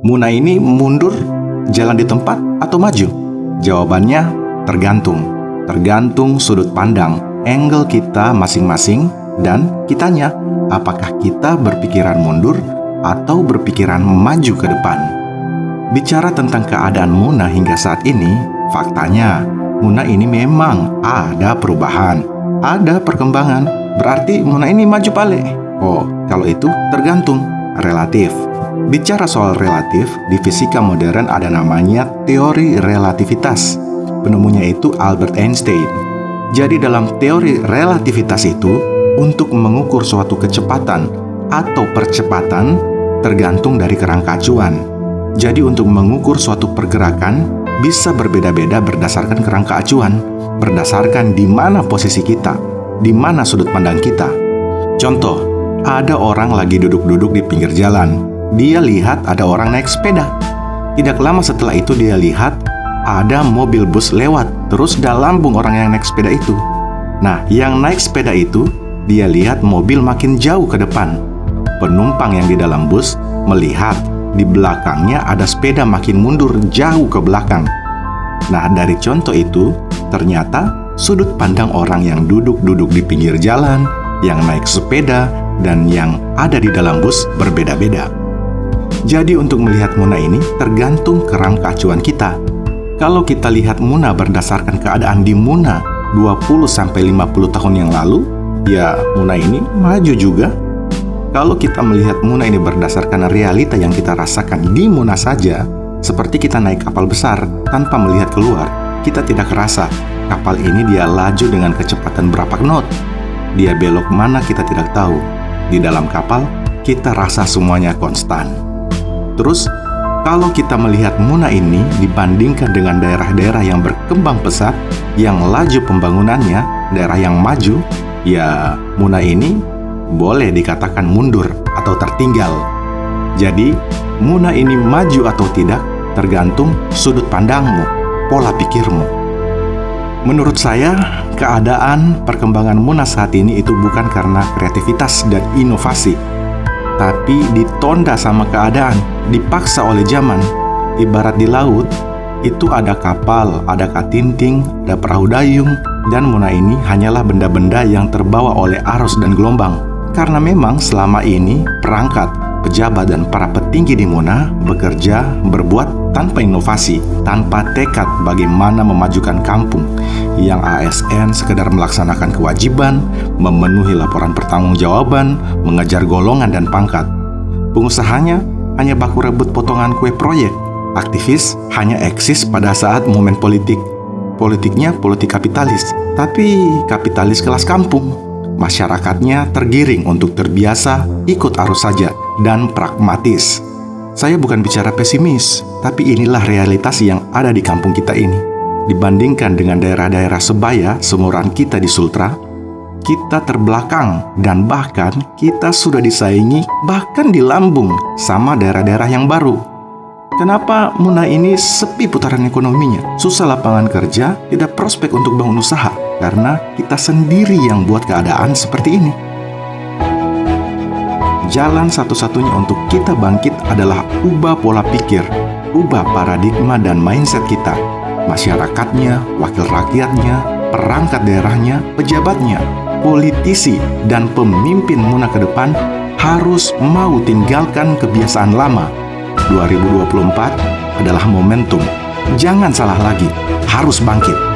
Muna ini mundur, jalan di tempat, atau maju? Jawabannya tergantung. Tergantung sudut pandang, angle kita masing-masing, dan kitanya, apakah kita berpikiran mundur atau berpikiran maju ke depan. Bicara tentang keadaan Muna hingga saat ini, faktanya Muna ini memang ada perubahan, ada perkembangan. Berarti Muna ini maju pale. Oh, kalau itu tergantung, relatif. Bicara soal relatif, di fisika modern ada namanya teori relativitas. Penemunya itu Albert Einstein. Jadi dalam teori relativitas itu, untuk mengukur suatu kecepatan atau percepatan tergantung dari kerangka acuan. Jadi untuk mengukur suatu pergerakan bisa berbeda-beda berdasarkan kerangka acuan, berdasarkan di mana posisi kita, di mana sudut pandang kita. Contoh, ada orang lagi duduk-duduk di pinggir jalan. Dia lihat ada orang naik sepeda. Tidak lama setelah itu dia lihat ada mobil bus lewat, terus lambung orang yang naik sepeda itu. Nah, yang naik sepeda itu, dia lihat mobil makin jauh ke depan. Penumpang yang di dalam bus melihat di belakangnya ada sepeda makin mundur jauh ke belakang. Nah, dari contoh itu, ternyata sudut pandang orang yang duduk-duduk di pinggir jalan, yang naik sepeda, dan yang ada di dalam bus berbeda-beda. Jadi untuk melihat Muna ini tergantung kerangka acuan kita. Kalau kita lihat Muna berdasarkan keadaan di Muna 20-50 tahun yang lalu, ya Muna ini maju juga. Kalau kita melihat Muna ini berdasarkan realita yang kita rasakan di Muna saja, seperti kita naik kapal besar tanpa melihat keluar, kita tidak kerasa kapal ini dia laju dengan kecepatan berapa knot. Dia belok mana kita tidak tahu. Di dalam kapal, kita rasa semuanya konstan. Terus, kalau kita melihat Muna ini dibandingkan dengan daerah-daerah yang berkembang pesat, yang laju pembangunannya, daerah yang maju, ya Muna ini boleh dikatakan mundur atau tertinggal. Jadi, Muna ini maju atau tidak tergantung sudut pandangmu, pola pikirmu. Menurut saya, keadaan perkembangan Muna saat ini itu bukan karena kreativitas dan inovasi, tapi ditonda sama keadaan, dipaksa oleh zaman. Ibarat di laut, itu ada kapal, ada katinting, ada perahu dayung, dan Muna ini hanyalah benda-benda yang terbawa oleh arus dan gelombang. Karena memang selama ini perangkat, pejabat, dan para petinggi di Muna bekerja, berbuat tanpa inovasi, tanpa tekad bagaimana memajukan kampung. Yang ASN sekedar melaksanakan kewajiban, memenuhi laporan pertanggungjawaban, mengejar golongan dan pangkat. Pengusahanya hanya baku rebut potongan kue proyek. Aktivis hanya eksis pada saat momen politik. Politiknya politik kapitalis, tapi kapitalis kelas kampung. Masyarakatnya tergiring untuk terbiasa, ikut arus saja, dan pragmatis. Saya bukan bicara pesimis, tapi inilah realitas yang ada di kampung kita ini. Dibandingkan dengan daerah-daerah sebaya seumuran kita di Sultra, kita terbelakang dan bahkan kita sudah disaingi bahkan di lambung sama daerah-daerah yang baru. Kenapa Muna ini sepi putaran ekonominya? Susah lapangan kerja, tidak prospek untuk bangun usaha, karena kita sendiri yang buat keadaan seperti ini. Jalan satu-satunya untuk kita bangkit adalah ubah pola pikir, ubah paradigma dan mindset kita. Masyarakatnya, wakil rakyatnya, perangkat daerahnya, pejabatnya, politisi, dan pemimpin Muna ke depan harus mau tinggalkan kebiasaan lama. 2024 adalah momentum. Jangan salah lagi, harus bangkit.